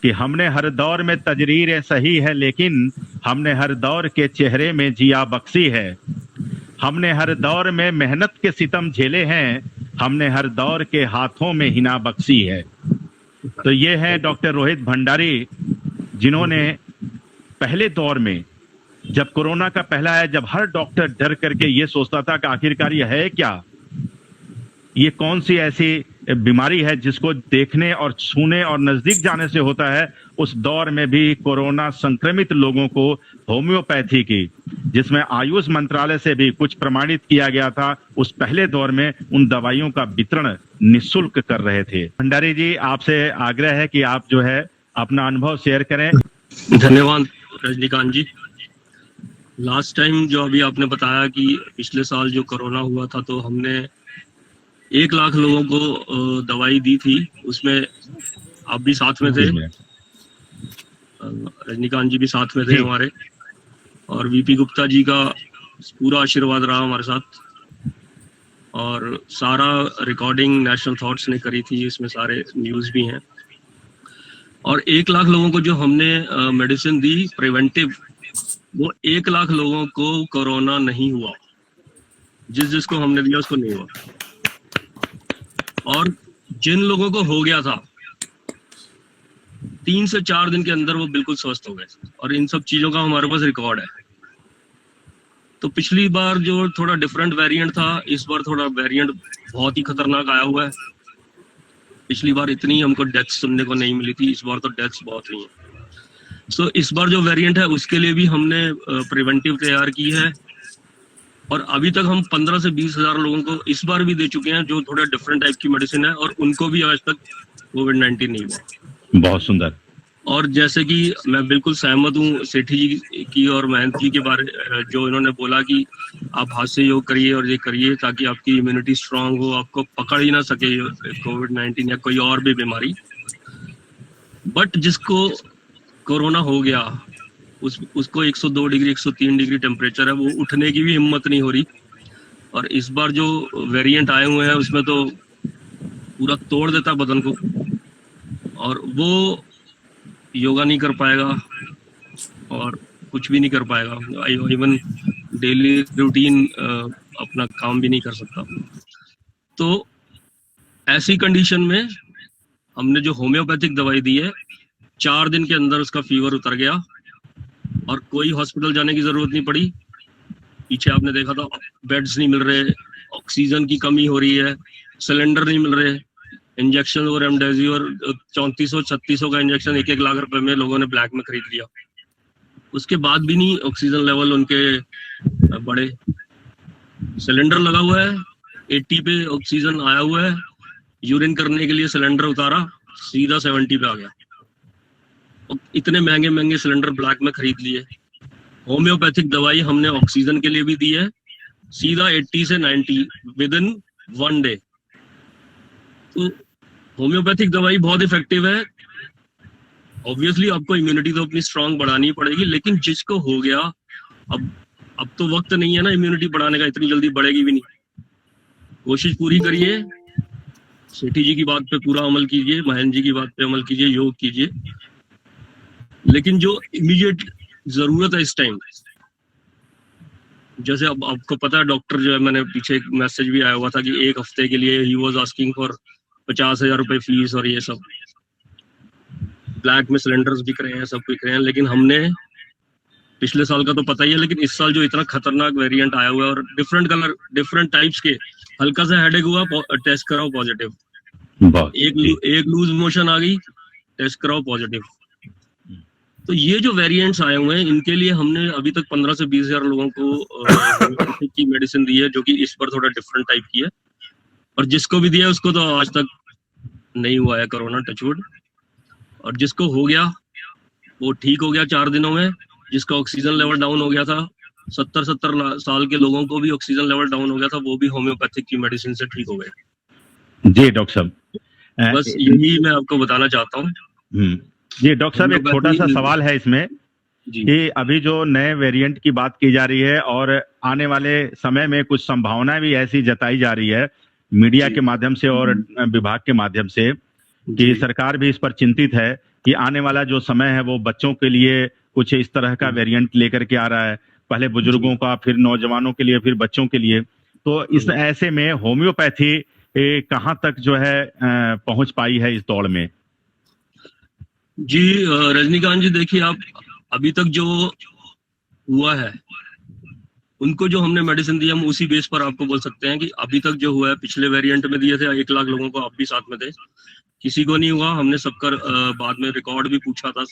कि हमने हर दौर में तजरीर सही है, लेकिन हमने हर दौर के चेहरे में जिया बख्शी है। हमने हर दौर में मेहनत के सितम झेले हैं, हमने हर दौर के हाथों में हिना बख्शी है। तो ये है डॉक्टर रोहित भंडारी, जिन्होंने पहले दौर में जब कोरोना का पहला है, जब हर डॉक्टर डर करके ये सोचता था कि आखिरकार ये है क्या, ये कौन सी ऐसी बीमारी है जिसको देखने और छूने और नजदीक जाने से होता है, उस दौर में भी कोरोना संक्रमित लोगों को होम्योपैथी की, जिसमें आयुष मंत्रालय से भी कुछ प्रमाणित किया गया था, उस पहले दौर में उन दवाइयों का वितरण निःशुल्क कर रहे थे। भंडारी जी, आपसे आग्रह है कि आप जो है अपना अनुभव शेयर करें। धन्यवाद रजनीकांत जी। लास्ट टाइम जो अभी आपने बताया कि पिछले साल जो कोरोना हुआ था, तो हमने 1 लाख लोगों को दवाई दी थी। उसमें आप भी साथ में थे, रजनीकांत जी भी साथ में थे हमारे, और वीपी गुप्ता जी का पूरा आशीर्वाद रहा हमारे साथ, और सारा रिकॉर्डिंग नेशनल थॉट्स ने करी थी, इसमें सारे न्यूज़ भी हैं। और 1 लाख लोगों को जो हमने मेडिसिन दी प्रिवेंटिव, वो 1 लाख लोगों को कोरोना नहीं हुआ। जिसको हमने दिया उसको नहीं हुआ, और जिन लोगों को हो गया था 3 से 4 दिन के अंदर वो बिल्कुल स्वस्थ हो गए, और इन सब चीजों का हमारे पास रिकॉर्ड है। तो पिछली बार जो थोड़ा डिफरेंट वेरिएंट था, इस बार थोड़ा वेरिएंट बहुत ही खतरनाक आया हुआ है। पिछली बार इतनी हमको डेथ्स सुनने को नहीं मिली थी, इस बार तो डेथ्स बहुत हुई हैं। सो इस बार जो वेरिएंट है उसके लिए भी हमने प्रिवेंटिव तैयार की है, और अभी तक हम 15 से 20 हजार लोगों को इस बार भी दे चुके हैं जो थोड़ा डिफरेंट टाइप की मेडिसिन है, और उनको भी आज तक कोविड-19 नहीं हुआ। बहुत सुंदर। और जैसे कि मैं बिल्कुल सहमत हूँ सेठी जी की और महंत जी के बारे, जो इन्होंने बोला कि आप हाथ से योग करिए और ये करिए ताकि आपकी इम्यूनिटी स्ट्रांग हो, आपको पकड़ ही ना सके कोविड-19 या कोई और भी बीमारी। बट जिसको कोरोना हो गया, उसको 102 डिग्री 103 डिग्री टेम्परेचर है, वो उठने की भी हिम्मत नहीं हो रही। और इस बार जो वेरिएंट आए हुए हैं उसमें तो पूरा तोड़ देता बदन को, और वो योगा नहीं कर पाएगा और कुछ भी नहीं कर पाएगा, इवन डेली रूटीन अपना काम भी नहीं कर सकता। तो ऐसी कंडीशन में हमने जो होम्योपैथिक दवाई दी है, 4 दिन के अंदर उसका फीवर उतर गया और कोई हॉस्पिटल जाने की जरूरत नहीं पड़ी। पीछे आपने देखा था बेड्स नहीं मिल रहे, ऑक्सीजन की कमी हो रही है, सिलेंडर नहीं मिल रहे, इंजेक्शन और रेमडेसिविर 3400-3600 का इंजेक्शन 1-1 लाख रुपए में लोगों ने ब्लैक में खरीद लिया। उसके बाद भी नहीं ऑक्सीजन लेवल उनके बढ़े। सिलेंडर लगा हुआ है, 80 पे ऑक्सीजन आया हुआ है, यूरिन करने के लिए सिलेंडर उतारा, सीधा 70 पे आ गया। इतने महंगे महंगे सिलेंडर ब्लैक में खरीद लिए। होम्योपैथिक दवाई हमने ऑक्सीजन के लिए भी दी है, सीधा 80 से 90 विद इन 1 डे। तो होम्योपैथिक दवाई बहुत इफेक्टिव है। ऑब्वियसली आपको इम्यूनिटी तो अपनी स्ट्रांग बढ़ानी पड़ेगी, लेकिन जिसको हो गया, अब तो वक्त नहीं है ना इम्यूनिटी बढ़ाने का, इतनी जल्दी बढ़ेगी भी नहीं। कोशिश पूरी करिए, सेठी जी की बात पे पूरा अमल कीजिए, महेंद्र जी की बात पे अमल कीजिए, योग कीजिए। लेकिन जो इमीडिएट जरूरत है इस टाइम, जैसे अब आपको पता है डॉक्टर जो है, मैंने पीछे एक मैसेज भी आया हुआ था कि 1 हफ्ते के लिए ही वाज आस्किंग फॉर 50,000 रुपए फीस, और ये सब ब्लैक में सिलेंडर्स बिक रहे हैं, सब बिक रहे हैं। लेकिन हमने पिछले साल का तो पता ही है, लेकिन इस साल जो इतना खतरनाक वेरिएंट आया हुआ है और डिफरेंट कलर डिफरेंट टाइप्स के, हल्का सा हेडेक हुआ टेस्ट कराओ पॉजिटिव, एक लूज मोशन आ गई टेस्ट कराओ पॉजिटिव। तो ये जो वेरिएंट्स आए हुए हैं, इनके लिए हमने अभी तक 15 से 20 हजार लोगों को की मेडिसिन दी है, जो कि इस पर थोड़ा डिफरेंट टाइप की है। और जिसको भी दिया उसको तो आज तक नहीं हुआ है कोरोना, टचवुड। और जिसको हो गया वो ठीक हो गया 4 दिनों में। जिसका ऑक्सीजन लेवल डाउन हो गया था, 70 साल के लोगों को भी ऑक्सीजन लेवल डाउन हो गया था, वो भी होम्योपैथिक की मेडिसिन से ठीक हो गए। जी डॉक्टर साहब, बस यही मैं आपको बताना चाहता हूँ। जी डॉक्टर साहब, एक छोटा सा सवाल है इसमें कि अभी जो नए वेरिएंट की बात की जा रही है और आने वाले समय में कुछ संभावना भी ऐसी जताई जा रही है मीडिया के माध्यम से और विभाग के माध्यम से कि सरकार भी इस पर चिंतित है कि आने वाला जो समय है वो बच्चों के लिए कुछ इस तरह का वेरिएंट लेकर के आ रहा है, पहले बुजुर्गों का, फिर नौजवानों के लिए, फिर बच्चों के लिए। तो इस ऐसे में होम्योपैथी कहाँ तक जो है पहुंच पाई है इस दौड़ में? जी रजनीकांत जी, देखिए आप अभी तक जो हुआ है, उनको जो हमने मेडिसिन दी, हम उसी बेस पर आपको बोल सकते हैं कि अभी तक जो हुआ है, पिछले वेरिएंट में दिए थे 1 लाख लोगों को, आप भी साथ में थे, किसी को नहीं हुआ। हमने सबका बाद में रिकॉर्ड भी पूछा था,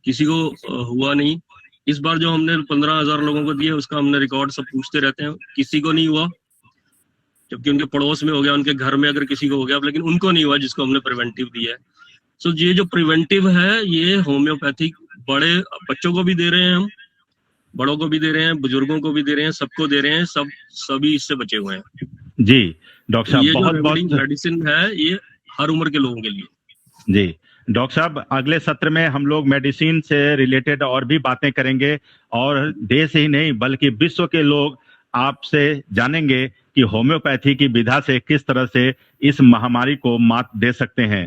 किसी को हुआ नहीं। इस बार जो हमने 15,000 लोगों को दिए, उसका हमने रिकॉर्ड सब पूछते रहते हैं, किसी को नहीं हुआ, जबकि उनके पड़ोस में हो गया, उनके घर में अगर किसी को हो गया, लेकिन उनको नहीं हुआ जिसको हमने प्रिवेंटिव दिया है। सो ये जो प्रिवेंटिव है, ये होम्योपैथिक बड़े बच्चों को भी दे रहे हैं हम, बड़ों को भी दे रहे हैं, बुजुर्गों को भी दे रहे हैं, सबको दे रहे हैं, सभी इससे बचे हुए हैं। जी डॉक्टर साहब, ये बहुत जो बहुत मेडिसिन है, ये हर उम्र के लोगों के लिए। जी डॉक्टर साहब, अगले सत्र में हम लोग मेडिसिन से रिलेटेड और भी बातें करेंगे, और देश ही नहीं बल्कि विश्व के लोग आपसे जानेंगे कि होम्योपैथी की विधा से किस तरह से इस महामारी को मात दे सकते हैं।